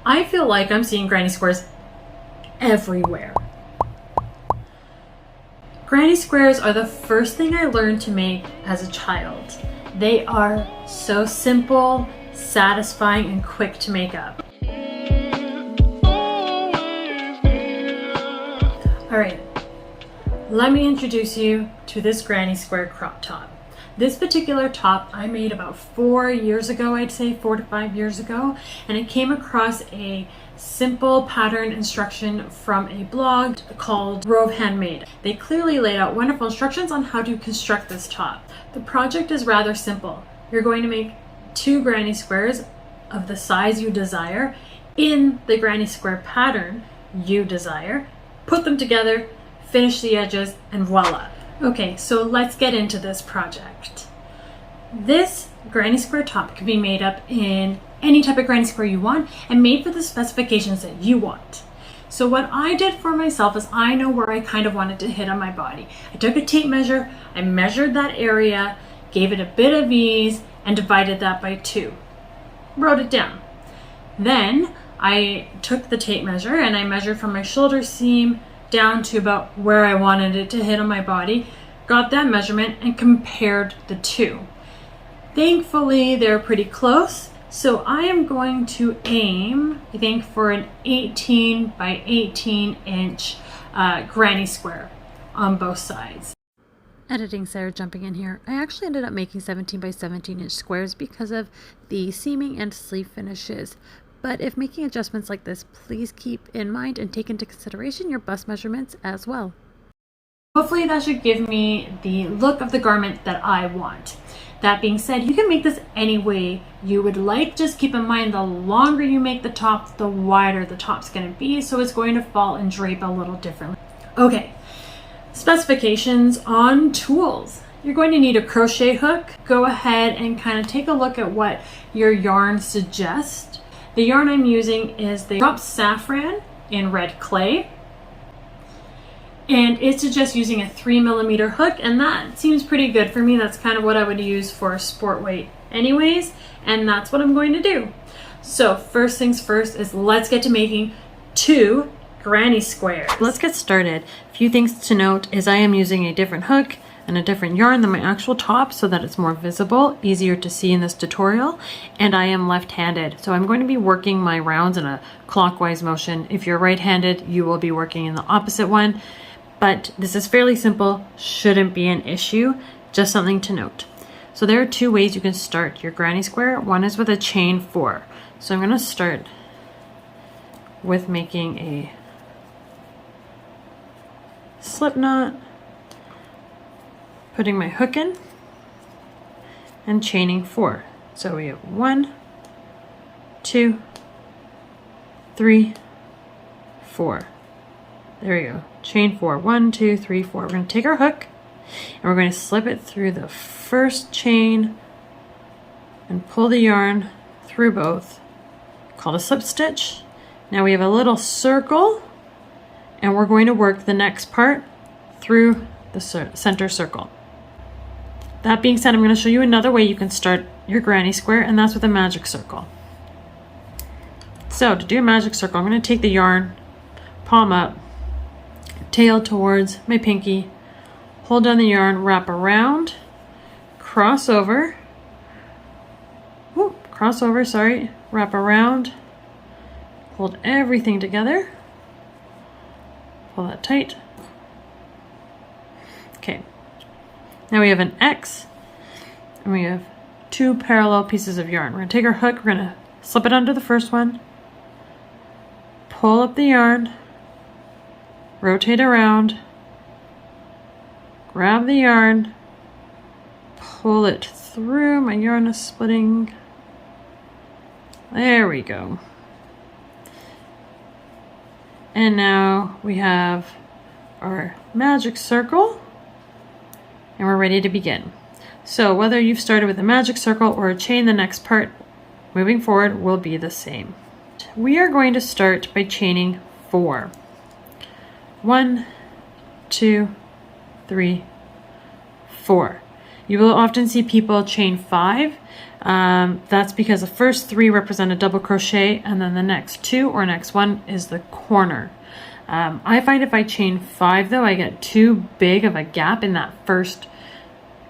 I feel like I'm seeing granny squares everywhere. Granny squares are the first thing I learned to make as a child. They are so simple, satisfying, and quick to make up. Alright, let me introduce you to this granny square crop top. This particular top I made about 4 years ago, I'd say 4 to 5 years ago, and I came across a simple pattern instruction from a blog called Rove Handmade. They clearly laid out wonderful instructions on how to construct this top. The project is rather simple. You're going to make 2 granny squares of the size you desire in the granny square pattern you desire, put them together, finish the edges, and voila. Okay, so let's get into this project. This granny square top can be made up in any type of granny square you want and made for the specifications that you want. So what I did for myself is I know where I kind of wanted to hit on my body. I took a tape measure, I measured that area, gave it a bit of ease, and divided that by 2. Wrote it down. Then I took the tape measure and I measured from my shoulder seam down to about where I wanted it to hit on my body, got that measurement and compared the 2. Thankfully, they're pretty close, so I am going to aim, I think, for an 18 by 18 inch granny square on both sides. Editing Sarah jumping in here. I actually ended up making 17 by 17 inch squares because of the seaming and sleeve finishes. But if making adjustments like this, please keep in mind and take into consideration your bust measurements as well. Hopefully that should give me the look of the garment that I want. That being said, you can make this any way you would like. Just keep in mind the longer you make the top, the wider the top's going to be, so it's going to fall and drape a little differently. Okay, specifications on tools. You're going to need a crochet hook. Go ahead and kind of take a look at what your yarn suggests. The yarn I'm using is the Drop Saffron in red clay, and it suggests using a 3mm hook, and that seems pretty good for me. That's kind of what I would use for sport weight anyways, and that's what I'm going to do. So first things first is let's get to making 2 granny squares. Let's get started. A few things to note is I am using a different hook and a different yarn than my actual top so that it's more visible, easier to see in this tutorial, and I am left-handed. So I'm going to be working my rounds in a clockwise motion. If you're right-handed, you will be working in the opposite one, but this is fairly simple, shouldn't be an issue, just something to note. So there are 2 ways you can start your granny square. One is with a chain 4. So I'm going to start with making a slip knot, putting my hook in, and chaining 4. So we have 1, 2, 3, 4. There we go. Chain 4. 1, 2, 3, 4. We're going to take our hook and we're going to slip it through the first chain and pull the yarn through both, called a slip stitch. Now we have a little circle and we're going to work the next part through the center circle. That being said, I'm going to show you another way you can start your granny square, and that's with a magic circle. So to do a magic circle, I'm going to take the yarn, palm up, tail towards my pinky, hold down the yarn, wrap around, cross over, wrap around, hold everything together, pull that tight. Okay. Now we have an X, and we have 2 parallel pieces of yarn. We're going to take our hook, we're going to slip it under the first one, pull up the yarn, rotate around, grab the yarn, pull it through. My yarn is splitting. There we go. And now we have our magic circle. And we're ready to begin. So whether you've started with a magic circle or a chain, the next part moving forward will be the same. We are going to start by chaining 4. 1, 2, 3, 4. You will often see people chain 5. That's because the first 3 represent a double crochet, and then the next 2 or next 1 is the corner. I find if I chain 5 though, I get too big of a gap in that first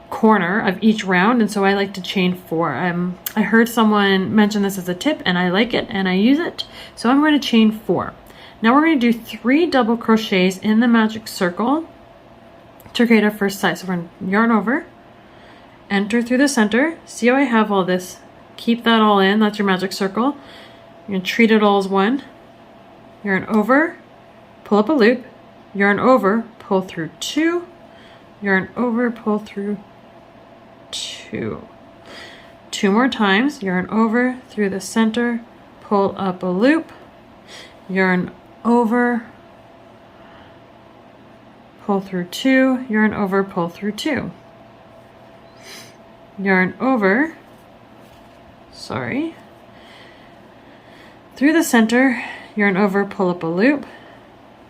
corner of each round, and so I like to chain 4. I heard someone mention this as a tip, and I like it and I use it, so I'm going to chain 4. Now we're going to do 3 double crochets in the magic circle to create our first side. So we're going to yarn over, enter through the center. See how I have all this? Keep that all in. That's your magic circle. You're going to treat it all as one. Yarn over, pull up a loop, yarn over, pull through 2, yarn over, pull through 2. 2 more times. Yarn over through the center, pull up a loop, yarn over, pull through 2, yarn over, pull through 2. Yarn over, through the center, yarn over, pull up a loop,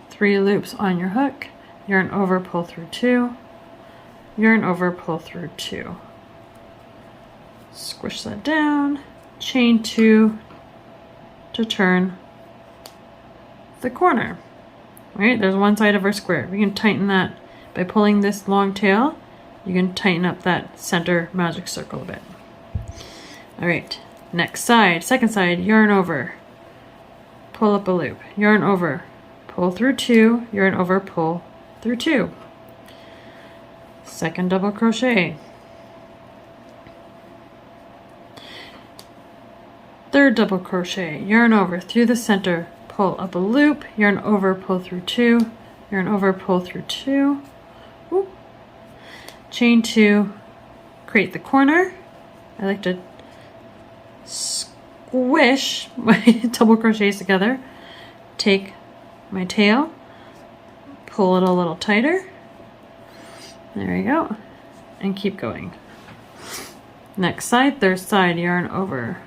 3 loops on your hook, yarn over, pull through 2, yarn over, pull through 2. Squish that down, chain 2 to turn the corner. Right, there's one side of our square. We can tighten that by pulling this long tail. You can tighten up that center magic circle a bit. All right, next side, second side, yarn over, pull up a loop, yarn over, pull through 2, yarn over, pull through 2. Second double crochet. Third double crochet, yarn over through the center, pull up a loop, yarn over, pull through 2, yarn over, pull through 2, whoop. Chain 2, create the corner. I like to squish my double crochets together, take my tail, pull it a little tighter, there you go, and keep going. Next side, third side, yarn over,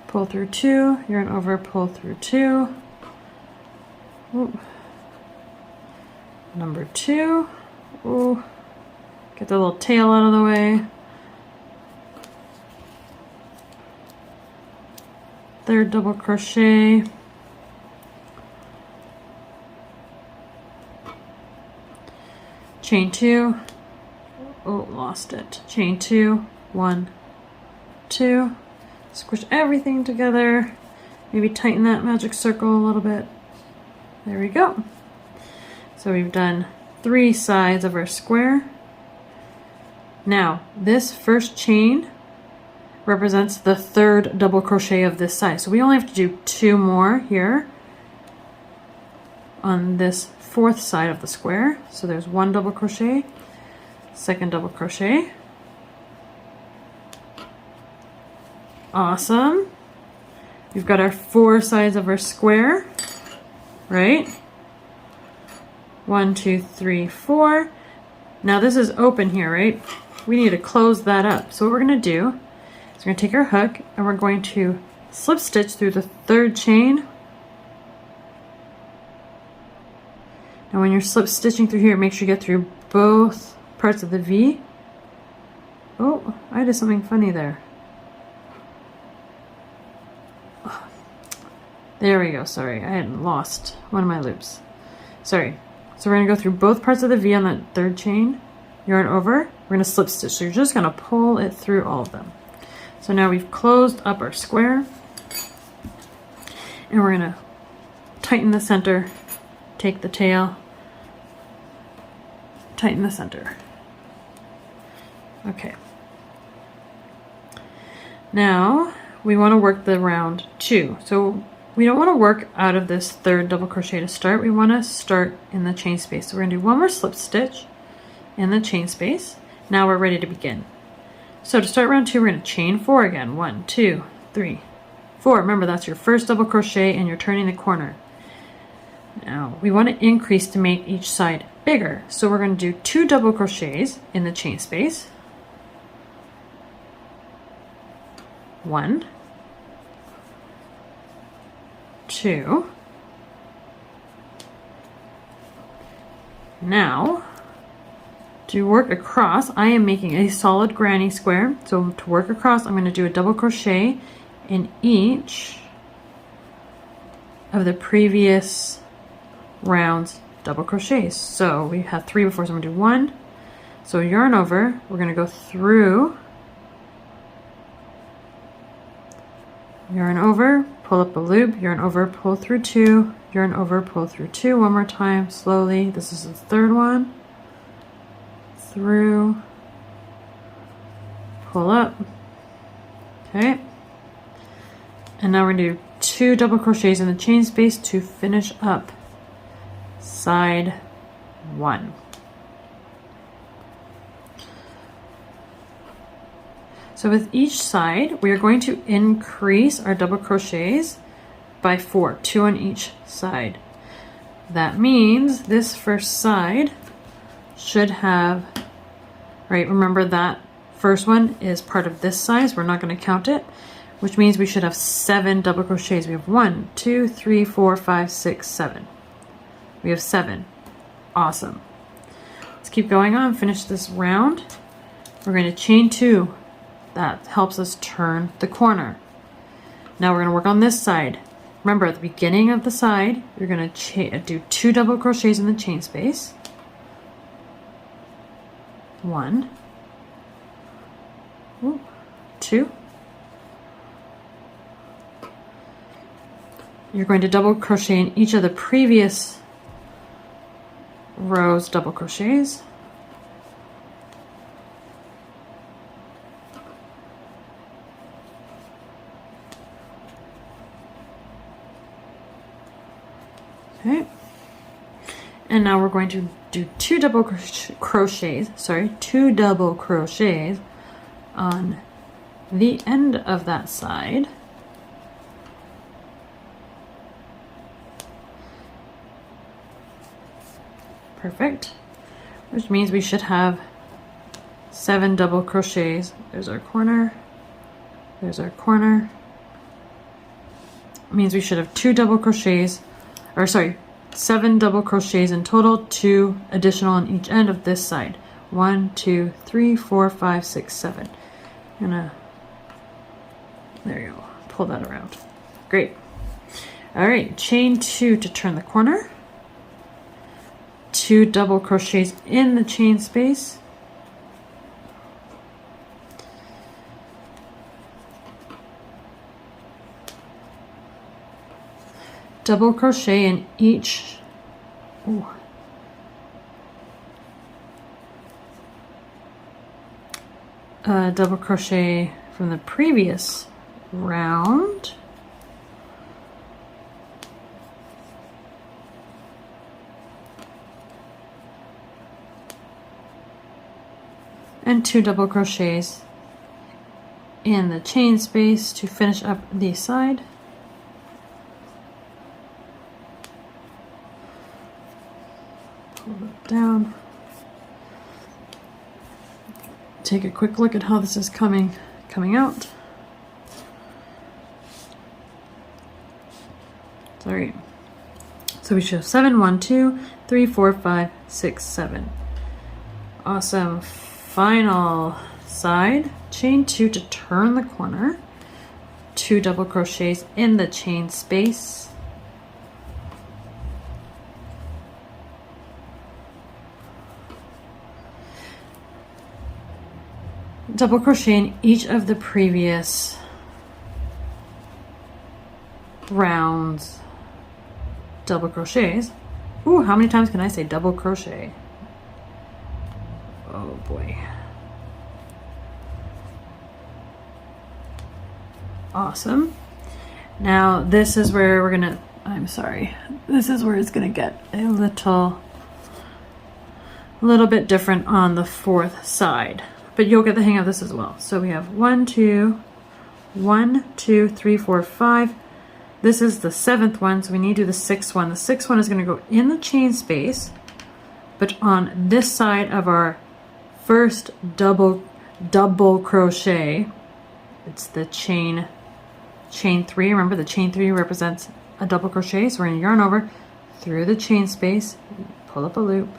pull through 2, yarn over, pull through 2. Ooh. Number 2. Ooh. Get the little tail out of the way. Third double crochet. Chain 2. Oh, lost it. Chain 2. 1, 2. Squish everything together. Maybe tighten that magic circle a little bit. There we go. So we've done 3 sides of our square. Now, this first chain represents the 3rd double crochet of this side. So we only have to do 2 more here on this 4th side of the square. So there's 1 double crochet, 2nd double crochet. Awesome. We've got our 4 sides of our square, right? 1, 2, 3, 4. Now this is open here, right? We need to close that up. So what we're going to do is we're going to take our hook and we're going to slip stitch through the 3rd chain. Now when you're slip stitching through here, make sure you get through both parts of the V. Oh, I did something funny there. There we go, sorry, I had lost one of my loops. Sorry. So we're going to go through both parts of the V on that 3rd chain, yarn over, we're going to slip stitch. So you're just going to pull it through all of them. So now we've closed up our square, and we're going to tighten the center, take the tail, tighten the center. Okay. Now we want to work the round 2. So we don't want to work out of this 3rd double crochet to start. We want to start in the chain space. So we're going to do 1 more slip stitch in the chain space. Now we're ready to begin. So to start round 2, we're going to chain 4 again. 1, 2, 3, 4. Remember, that's your first double crochet and you're turning the corner. Now we want to increase to make each side bigger. So we're going to do 2 double crochets in the chain space. 1, 2. Now To work across, I am making a solid granny square. So to work across, I'm going to do a double crochet in each of the previous rounds double crochets. So we had 3 before, so I'm going to do 1. So yarn over, we're going to go through, yarn over, pull up a loop, yarn over, pull through 2, yarn over, pull through 2, one more time, slowly. This is the third one. Through, pull up, okay, and now we're going to do 2 double crochets in the chain space to finish up side 1. So with each side we are going to increase our double crochets by 4, 2 on each side. That means this first side should have, right, remember that first one is part of this size, we're not going to count it, which means we should have 7 double crochets. We have 1, 2, 3, 4, 5, 6, 7. We have 7. Awesome. Let's keep going on, finish this round. We're going to chain 2. That helps us turn the corner. Now we're going to work on this side. Remember, at the beginning of the side, you're going to do 2 double crochets in the chain space. 1, 2. You're going to double crochet in each of the previous rows double crochets. Okay. And now we're going to do 2 double crochets on the end of that side. Perfect. Which means we should have 7 double crochets. There's our corner. There's our corner. It means we should have 2 double crochets, or sorry, 7 double crochets in total, 2 additional on each end of this side. 1, 2, 3, 4, 5, 6, 7. I'm gonna, there you go, pull that around. Great. All right, chain 2 to turn the corner. 2 double crochets in the chain space. Double crochet in each double crochet from the previous round. And 2 double crochets in the chain space to finish up the side. Pull it down. Take a quick look at how this is coming out. Sorry. So we should have 7, 1, 2, 3, 4, 5, 6, 7. Awesome. Final side, chain 2 to turn the corner, 2 double crochets in the chain space, double crochet in each of the previous rounds double crochets. Ooh, how many times can I say double crochet? Oh boy. Awesome. Now this is where we're gonna, this is where it's gonna get a little bit different on the 4th side, but you'll get the hang of this as well. So we have 1, 2, 3, 4, 5. This is the 7th one, so we need to do the 6th one. The 6th one is gonna go in the chain space, but on this side of our first double crochet, it's the chain 3. Remember, the chain 3 represents a double crochet, so we're going to yarn over through the chain space, pull up a loop,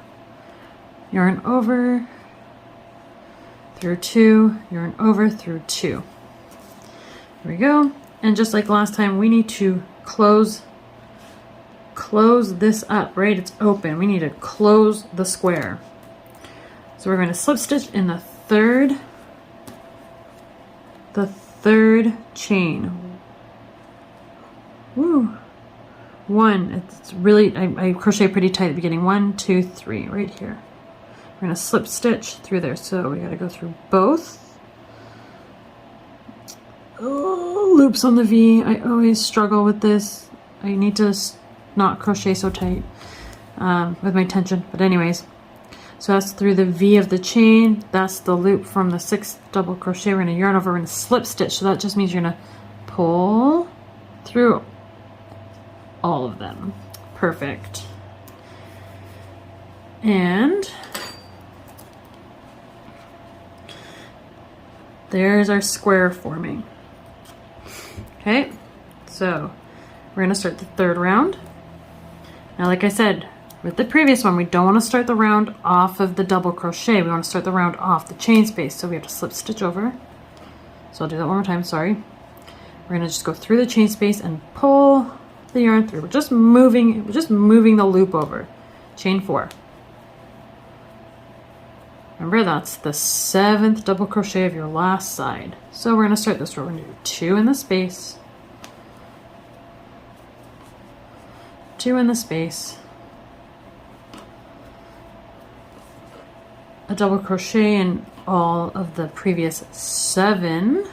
yarn over, through 2, yarn over through 2. There we go. And just like last time, we need to close this up, right? It's open. We need to close the square. So we're going to slip stitch in the third chain. Woo. One, it's really, I crochet pretty tight at the beginning. 1, 2, 3, right here. We're going to slip stitch through there. So we got to go through both. Oh, loops on the V. I always struggle with this. I need to not crochet so tight with my tension. But anyways, so that's through the V of the chain. That's the loop from the 6th double crochet. We're going to yarn over, we're going to slip stitch. So that just means you're going to pull through all of them. Perfect. And there's our square forming. Okay, so we're going to start the third round. Now, like I said, with the previous one, we don't want to start the round off of the double crochet. We want to start the round off the chain space. So we have to slip stitch over. So I'll do that one more time, sorry. We're going to just go through the chain space and pull the yarn through. We're just moving the loop over. Chain 4. Remember, that's the 7th double crochet of your last side. So we're going to start this row. We're going to do 2 in the space, 2 in the space, a double crochet in all of the previous 7,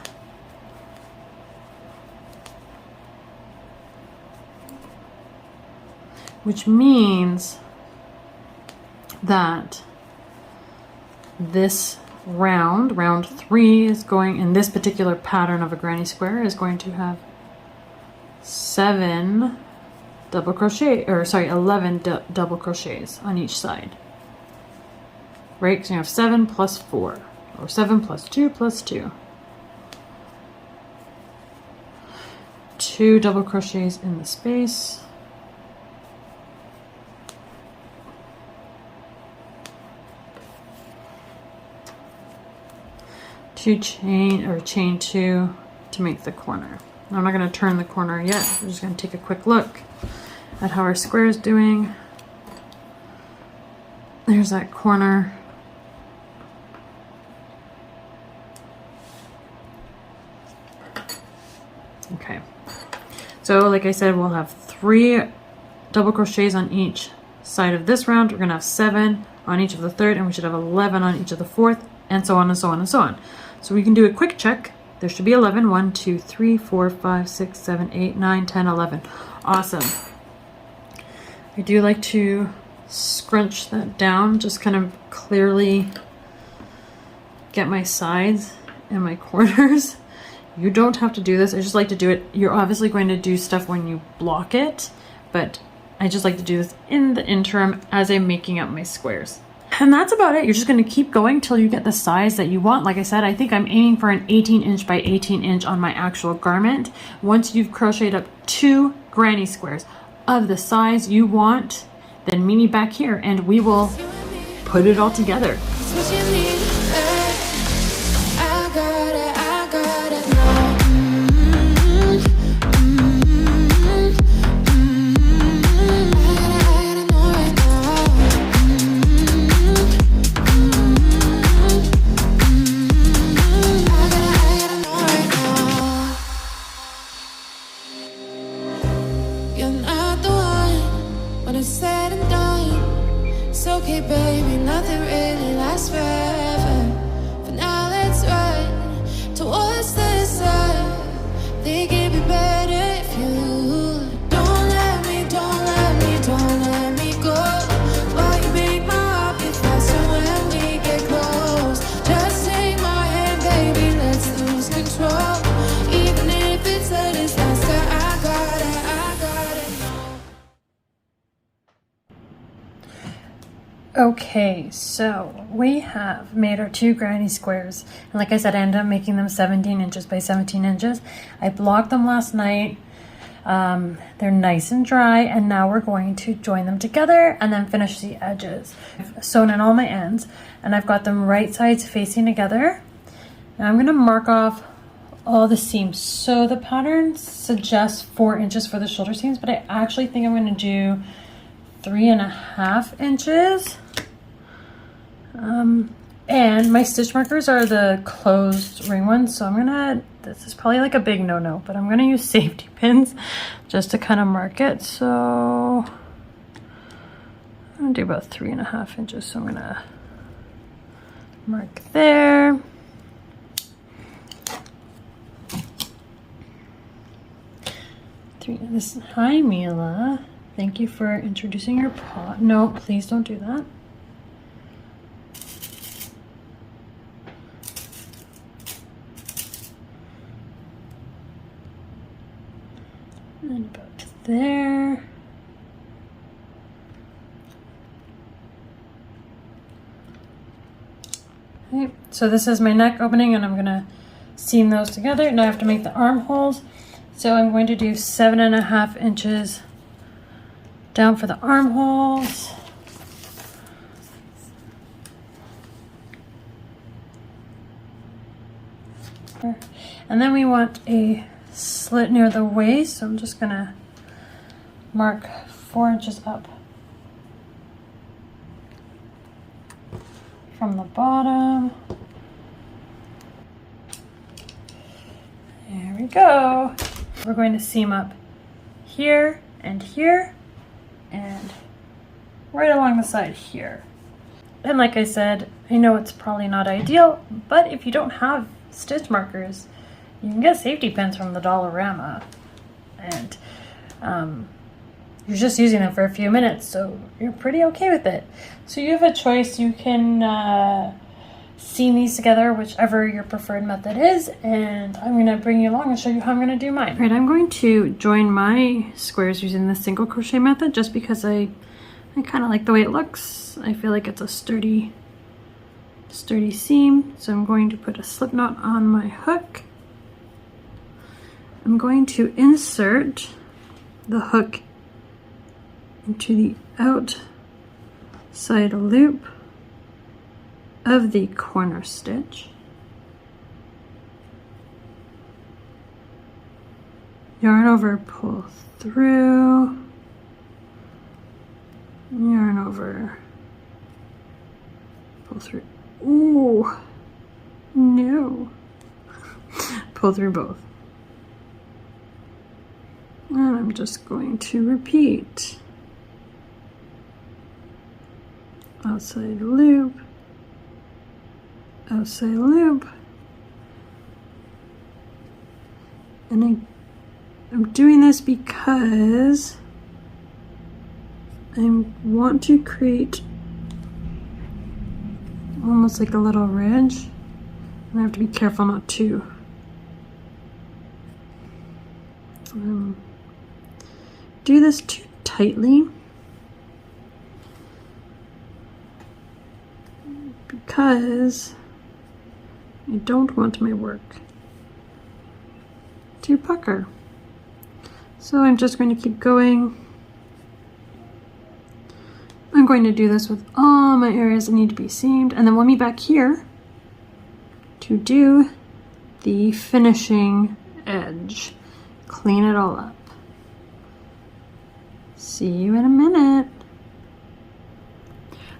which means that this round 3 is going, in this particular pattern of a granny square, is going to have 7 double crochet, or sorry, 11 double crochets on each side. Right, because you have 7 plus 4, or 7 plus 2 plus 2. 2 double crochets in the space. Chain 2 to make the corner. I'm not going to turn the corner yet. We're just going to take a quick look at how our square is doing. There's that corner. Okay. So like I said, we'll have 3 double crochets on each side of this round. We're going to have 7 on each of the third, and we should have 11 on each of the fourth, and so on and so on and so on. So we can do a quick check. There should be 11. 1, 2, 3, 4, 5, 6, 7, 8, 9, 10, 11. Awesome. I do like to scrunch that down, just kind of clearly get my sides and my corners. You don't have to do this. I just like to do it. You're obviously going to do stuff when you block it, but I just like to do this in the interim as I'm making up my squares. And that's about it. You're just going to keep going till you get the size that you want. Like I said, I think I'm aiming for an 18 inch by 18 inch on my actual garment. Once you've crocheted up 2 granny squares of the size you want, then meet me back here and we will put it all together. Okay, baby, nothing really lasts forever. For now, let's run towards the sun. Think it'd be better if you don't let me go. While you make my heart beat faster when we get close. Just take my hand, baby, let's lose control. Even if it's a disaster, I got it. Okay, so we have made our 2 granny squares, and like I said, I ended up making them 17 inches by 17 inches. I blocked them last night. They're nice and dry, and now we're going to join them together and then finish the edges. I've sewn in all my ends, and I've got them right sides facing together. Now I'm gonna mark off all the seams. So the pattern suggests 4 inches for the shoulder seams, but I actually think I'm gonna do 3.5 inches. And my stitch markers are the closed ring ones, so I'm gonna, this is probably like a big no-no, but I'm gonna use safety pins just to kind of mark it. So I'm gonna do about 3.5 inches, so I'm gonna mark there. Hi Mila, thank you for introducing your paw. No, please don't do that. And about there. Okay, so this is my neck opening, and I'm gonna seam those together. Now I have to make the armholes. So I'm going to do 7.5 inches down for the armholes. And then we want a slit near the waist, so I'm just gonna mark 4 inches up from the bottom. There we go. We're going to seam up here and right along the side here. And like I said, I know it's probably not ideal, but if you don't have stitch markers, you can get safety pins from the Dollarama, and you're just using them for a few minutes, so you're pretty okay with it. So you have a choice. You can seam these together, whichever your preferred method is, and I'm going to bring you along and show you how I'm going to do mine. All right, I'm going to join my squares using the single crochet method just because I kind of like the way it looks. I feel like it's a sturdy seam. So I'm going to put a slip knot on my hook. I'm going to insert the hook into the outside loop of the corner stitch. Yarn over, pull through, yarn over, pull through. Ooh, no. Pull through both. And I'm just going to repeat. Outside loop, outside loop, and I'm doing this because I want to create almost like a little ridge, and I have to be careful not to do this too tightly, because I don't want my work to pucker. So I'm just going to keep going. I'm going to do this with all my areas that need to be seamed, and then we'll meet back here to do the finishing edge. Clean it all up. See you in a minute.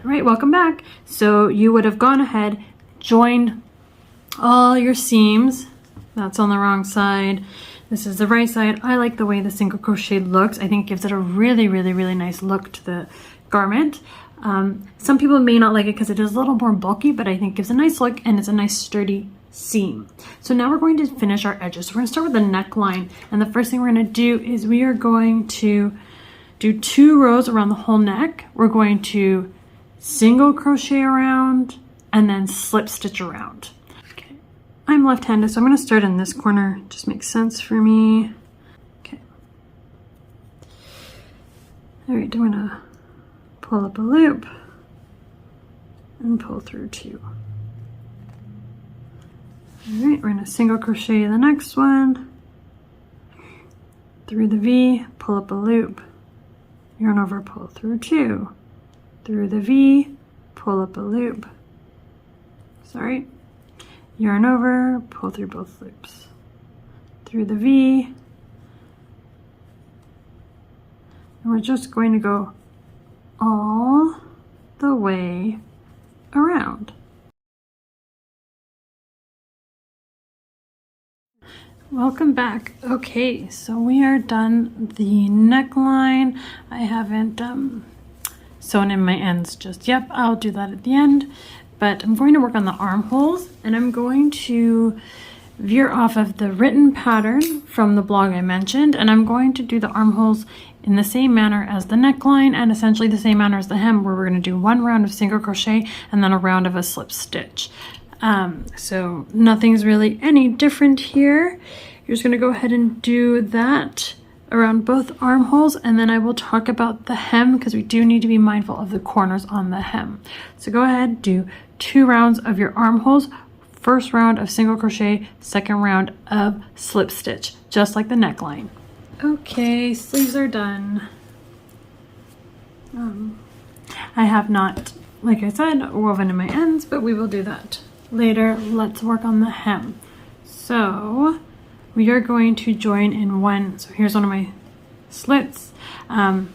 All right, welcome back. So you would have gone ahead, joined all your seams. That's on the wrong side. This is the right side. I like the way the single crochet looks. I think it gives it a really, really, really nice look to the garment. Some people may not like it because it is a little more bulky, but I think it gives a nice look, and it's a nice sturdy seam. So now we're going to finish our edges. So we're going to start with the neckline, and the first thing we're going to do is we are going to do 2 rows around the whole neck. We're going to single crochet around and then slip stitch around. Okay, I'm left-handed, so I'm going to start in this corner. It just makes sense for me. Okay. All right, I'm going to pull up a loop and pull through 2. All right, we're going to single crochet the next one, through the V, pull up a loop, yarn over, pull through 2, through the V, pull up a loop, sorry, yarn over, pull through both loops, through the V, and we're just going to go all the way around. Welcome back. Okay, so we are done the neckline. I haven't sewn in my ends just yet. I'll do that at the end, but I'm going to work on the armholes, and I'm going to veer off of the written pattern from the blog I mentioned, and I'm going to do the armholes in the same manner as the neckline and essentially the same manner as the hem, where we're going to do 1 round of single crochet and then a round of a slip stitch. So nothing's really any different here. You're just going to go ahead and do that around both armholes, and then I will talk about the hem because we do need to be mindful of the corners on the hem. So go ahead, do 2 rounds of your armholes, first round of single crochet, second round of slip stitch, just like the neckline. Okay, sleeves are done. I have not, like I said, woven in my ends, but we will do that later. Let's work on the hem. So we are going to join in one. So here's one of my slits. And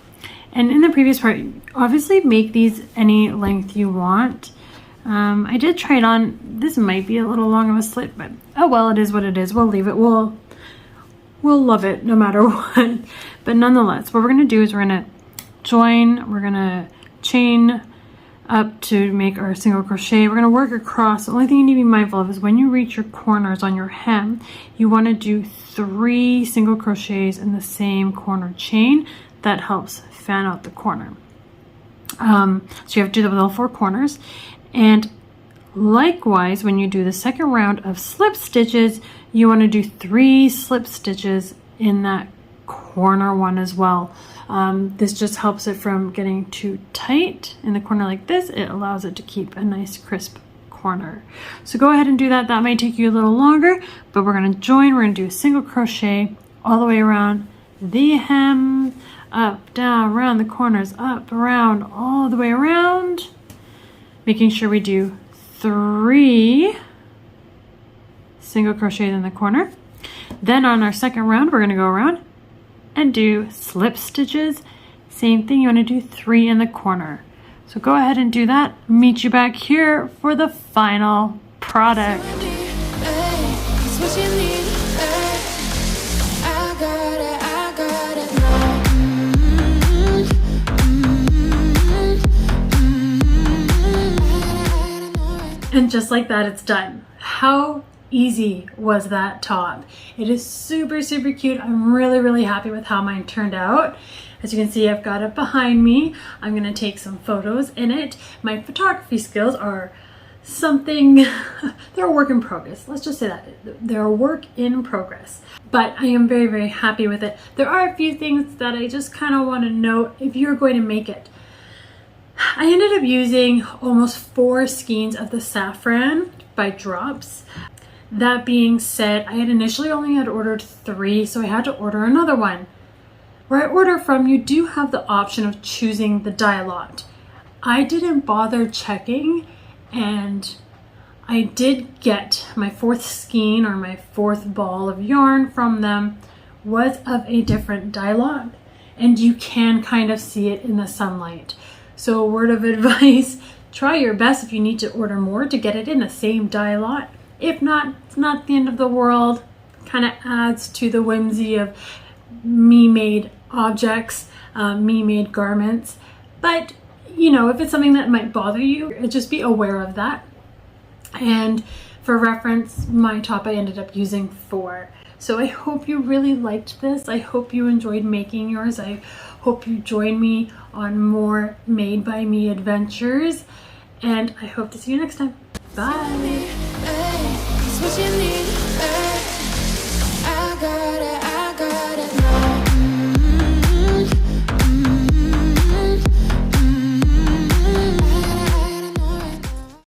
in the previous part, obviously make these any length you want. I did try it on. This might be a little long of a slit, but oh well, it is what it is. We'll leave it. We'll love it no matter what. But nonetheless, what we're going to do is we're going to join. We're going to chain up to make our single crochet. We're going to work across. The only thing you need to be mindful of is when you reach your corners on your hem, you want to do 3 single crochets in the same corner chain. That helps fan out the corner. So you have to do that with all 4 corners. And likewise, when you do the second round of slip stitches, you want to do 3 slip stitches in that corner one as well. This just helps it from getting too tight in the corner like this. It allows it to keep a nice crisp corner. So go ahead and do that. That might take you a little longer, but we're going to join. We're going to do a single crochet all the way around the hem, up, down, around the corners, up, around, all the way around, making sure we do 3 single crochets in the corner. Then on our second round, we're going to go around and do slip stitches. Same thing, you want to do 3 in the corner. So go ahead and do that. Meet you back here for the final product. And just like that, it's done. How easy was that top? It is super, super cute. I'm really, really happy with how mine turned out. As you can see, I've got it behind me. I'm gonna take some photos in it. My photography skills are something, they're a work in progress. Let's just say that. They're a work in progress. But I am very, very happy with it. There are a few things that I just kind of want to note if you're going to make it. I ended up using almost 4 skeins of the saffron by Drops. That being said, I had initially only had ordered 3, so I had to order another one. Where I order from, you do have the option of choosing the dye lot. I didn't bother checking, and I did get my 4th skein or my 4th ball of yarn from them was of a different dye lot, and you can kind of see it in the sunlight. So a word of advice, try your best if you need to order more to get it in the same dye lot. If not, it's not the end of the world. Kind of adds to the whimsy of me-made objects, me-made garments. But, you know, if it's something that might bother you, just be aware of that. And for reference, my top I ended up using 4. So I hope you really liked this. I hope you enjoyed making yours. I hope you join me on more Made by Me adventures. And I hope to see you next time. Bye.